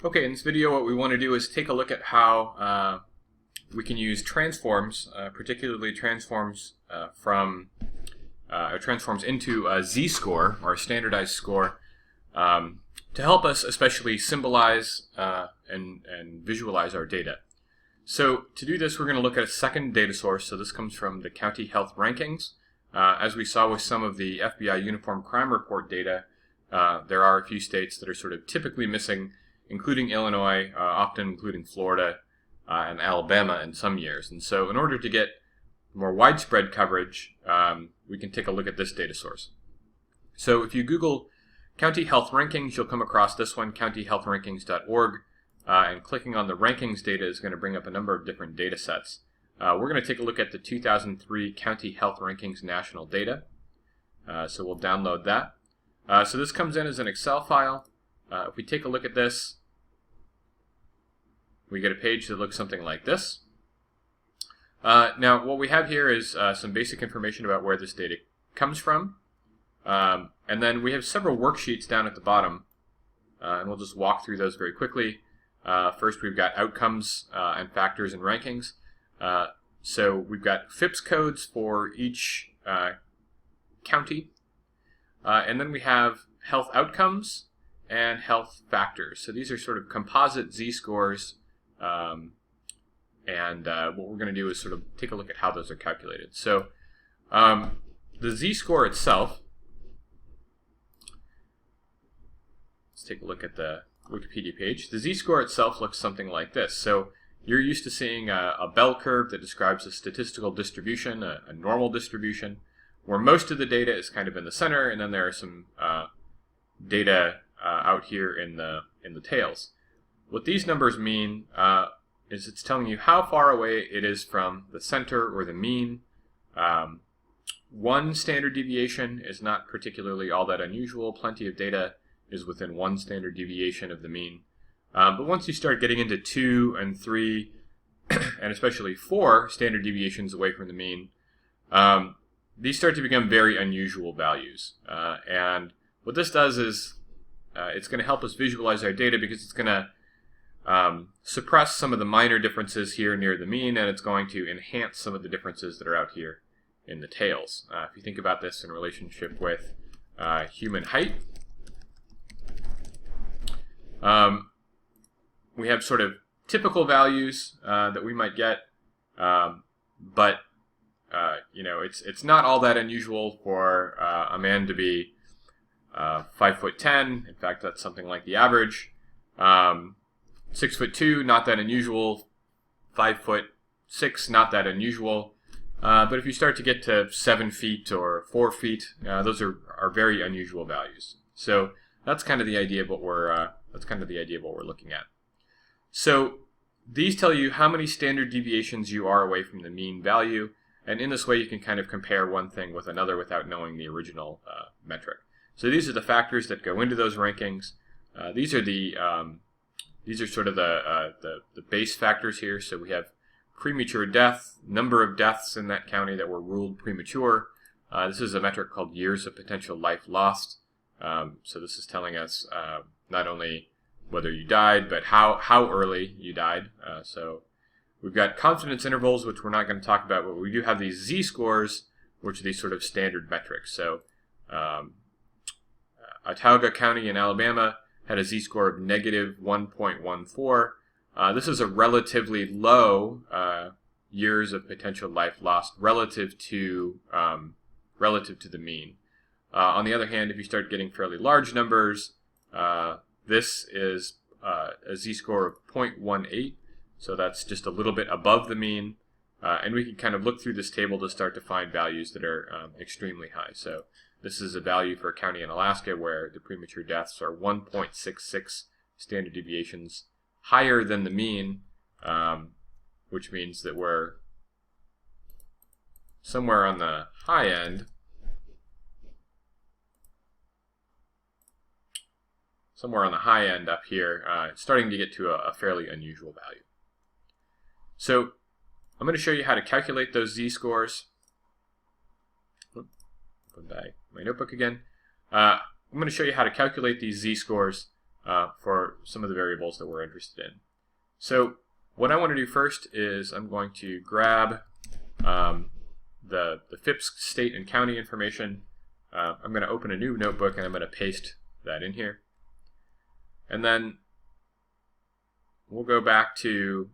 Okay, in this video what we want to do is take a look at how we can use transforms, particularly transforms transforms into a z-score, or a standardized score, to help us especially symbolize and visualize our data. So to do this, we're going to look at a second data source. So this comes from the County Health Rankings. As we saw with some of the FBI Uniform Crime Report data, there are a few states that are sort of typically missing, including Illinois, often including Florida and Alabama in some years. And so in order to get more widespread coverage, we can take a look at this data source. So if you Google County Health Rankings, you'll come across this one, countyhealthrankings.org, and clicking on the rankings data is going to bring up a number of different data sets. We're going to take a look at the 2003 County Health Rankings national data. So we'll download that. So this comes in as an Excel file. If we take a look at this, we get a page that looks something like this. Now, what we have here is some basic information about where this data comes from. And then we have several worksheets down at the bottom, and we'll just walk through those very quickly. First, we've got outcomes and factors and rankings. So we've got FIPS codes for each county. And then we have health outcomes and health factors. So these are sort of composite z-scores. What we're going to do is sort of take a look at how those are calculated. So the z-score itself, let's take a look at the Wikipedia page. The z-score itself looks something like this. So you're used to seeing a bell curve that describes a statistical distribution, a normal distribution, where most of the data is kind of in the center, and then there are some data out here in the tails. What these numbers mean is it's telling you how far away it is from the center or the mean. One standard deviation is not particularly all that unusual. Plenty of data is within one standard deviation of the mean. But once you start getting into 2 and 3, and especially 4 standard deviations away from the mean, these start to become very unusual values. And what this does is it's going to help us visualize our data, because it's going to suppress some of the minor differences here near the mean, and it's going to enhance some of the differences that are out here in the tails. If you think about this in relationship with human height, we have sort of typical values that we might get, but it's not all that unusual for a man to be 5'10". In fact, that's something like the average. 6'2", not that unusual. 5'6", not that unusual. But if you start to get to 7 feet or 4 feet, those are very unusual values. So that's kind of the idea of what we're looking at. So these tell you how many standard deviations you are away from the mean value, and in this way you can kind of compare one thing with another without knowing the original metric. So these are the factors that go into those rankings. These are sort of the base factors here. So we have premature death, number of deaths in that county that were ruled premature. This is a metric called years of potential life lost. So this is telling us not only whether you died, but how early you died. So we've got confidence intervals, which we're not going to talk about, but we do have these z-scores, which are these sort of standard metrics. So Autauga County in Alabama had a z-score of negative 1.14. This is a relatively low years of potential life lost relative to the mean. On the other hand, if you start getting fairly large numbers, this is a z-score of 0.18, so that's just a little bit above the mean. And we can kind of look through this table to start to find values that are extremely high. So this is a value for a county in Alaska where the premature deaths are 1.66 standard deviations higher than the mean, which means that we're somewhere on the high end. Somewhere on the high end up here, starting to get to a fairly unusual value. So I'm going to show you how to calculate those z-scores. Open back my notebook again. I'm going to show you how to calculate these z-scores for some of the variables that we're interested in. So what I want to do first is I'm going to grab the FIPS state and county information. I'm going to open a new notebook and I'm going to paste that in here. And then we'll go back to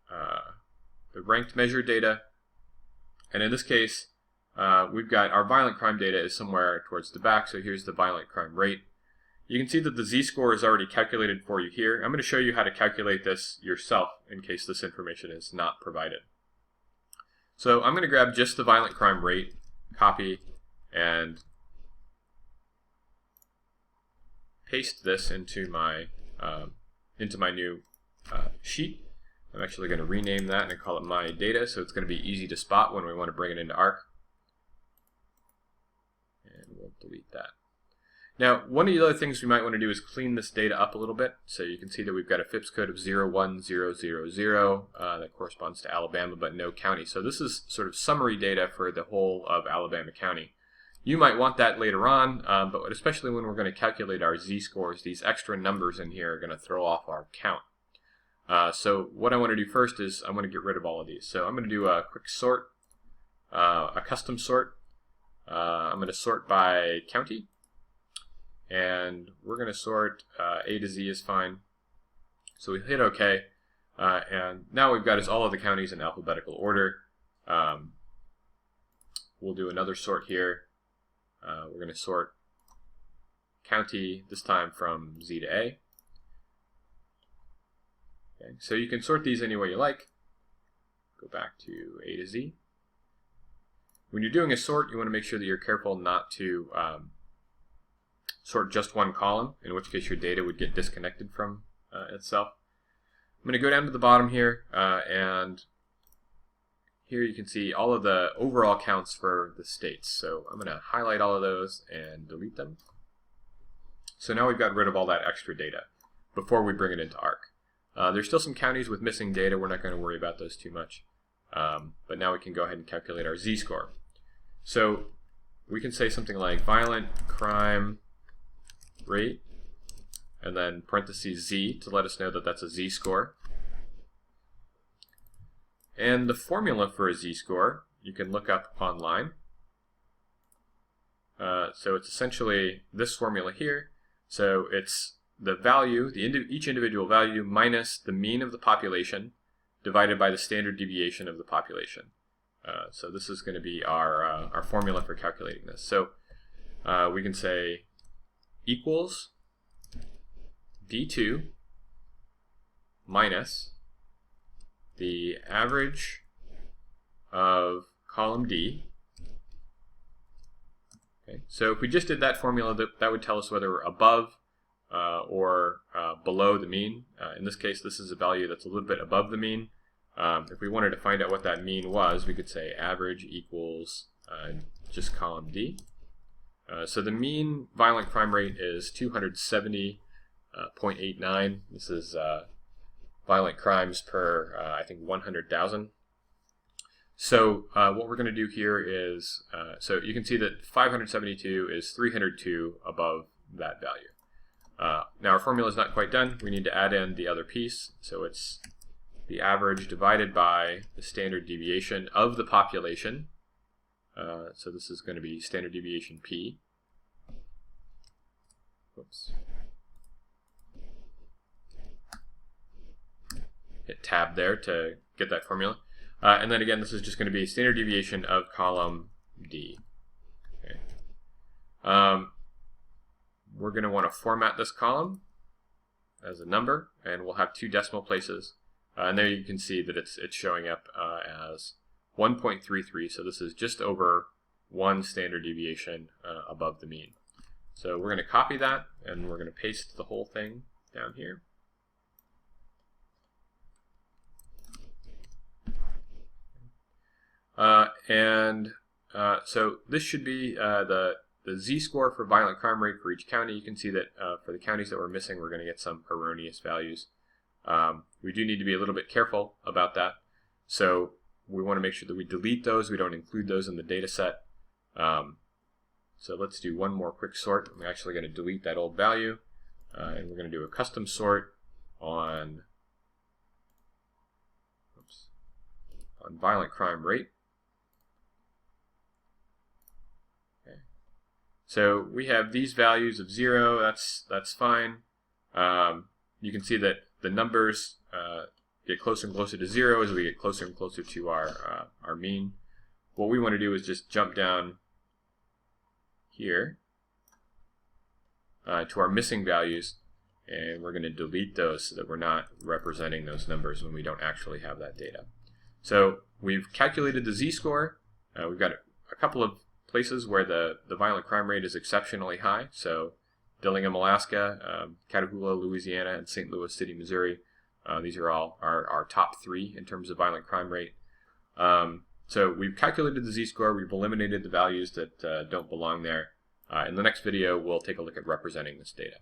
the ranked measure data. And in this case, we've got our violent crime data is somewhere towards the back. So here's the violent crime rate. You can see that the z-score is already calculated for you here. I'm going to show you how to calculate this yourself in case this information is not provided. So I'm going to grab just the violent crime rate, copy, and paste this into my new sheet. I'm actually going to rename that and call it my data, so it's going to be easy to spot when we want to bring it into ARC. And we'll delete that. Now, one of the other things we might want to do is clean this data up a little bit. So you can see that we've got a FIPS code of 01000 that corresponds to Alabama, but no county. So this is sort of summary data for the whole of Alabama County. You might want that later on, but especially when we're going to calculate our z-scores, these extra numbers in here are going to throw off our count. So what I want to do first is I want to get rid of all of these. So I'm going to do a quick sort, a custom sort. I'm going to sort by county. And we're going to sort A to Z is fine. So we hit OK. And now we've got is all of the counties in alphabetical order. We'll do another sort here. We're going to sort county, this time from Z to A. Okay, so you can sort these any way you like. Go back to A to Z. When you're doing a sort, you want to make sure that you're careful not to sort just one column, in which case your data would get disconnected from itself. I'm going to go down to the bottom here, and here you can see all of the overall counts for the states. So I'm going to highlight all of those and delete them. So now we've got rid of all that extra data before we bring it into ARC. There's still some counties with missing data. We're not going to worry about those too much. But now we can go ahead and calculate our z-score. So we can say something like violent crime rate, and then parentheses z to let us know that that's a z-score. And the formula for a z-score you can look up online. So it's essentially this formula here. So it's the value, each individual value minus the mean of the population divided by the standard deviation of the population. So this is going to be our formula for calculating this. So we can say equals D2 minus the average of column D. Okay, so if we just did that formula, that would tell us whether we're above or below the mean. In this case, this is a value that's a little bit above the mean. If we wanted to find out what that mean was, we could say average equals just column D. So the mean violent crime rate is 270.89. This is violent crimes per, I think, 100,000. So what we're going to do here is, so you can see that 572 is 302 above that value. Now our formula is not quite done. We need to add in the other piece. So it's the average divided by the standard deviation of the population. So this is going to be standard deviation P. Oops. Hit tab there to get that formula. And then again, this is just going to be standard deviation of column D. Okay. We're going to want to format this column as a number, and we'll have 2 decimal places. And there you can see that it's showing up as 1.33, so this is just over 1 standard deviation above the mean. So we're going to copy that, and we're going to paste the whole thing down here. So this should be the z-score for violent crime rate for each county. You can see that for the counties that we're missing, we're going to get some erroneous values. We do need to be a little bit careful about that. So we want to make sure that we delete those. We don't include those in the data set. So let's do one more quick sort. I'm actually going to delete that old value. and we're going to do a custom sort on violent crime rate. Okay. So we have these values of 0. That's fine. You can see that the numbers get closer and closer to 0 as we get closer and closer to our mean. What we want to do is just jump down here to our missing values, and we're going to delete those so that we're not representing those numbers when we don't actually have that data. So we've calculated the z-score. We've got a couple of places where the violent crime rate is exceptionally high. So Dillingham, Alaska, Catahoula, Louisiana, and St. Louis City, Missouri. These are all our top 3 in terms of violent crime rate. So we've calculated the z-score. We've eliminated the values that don't belong there. In the next video, we'll take a look at representing this data.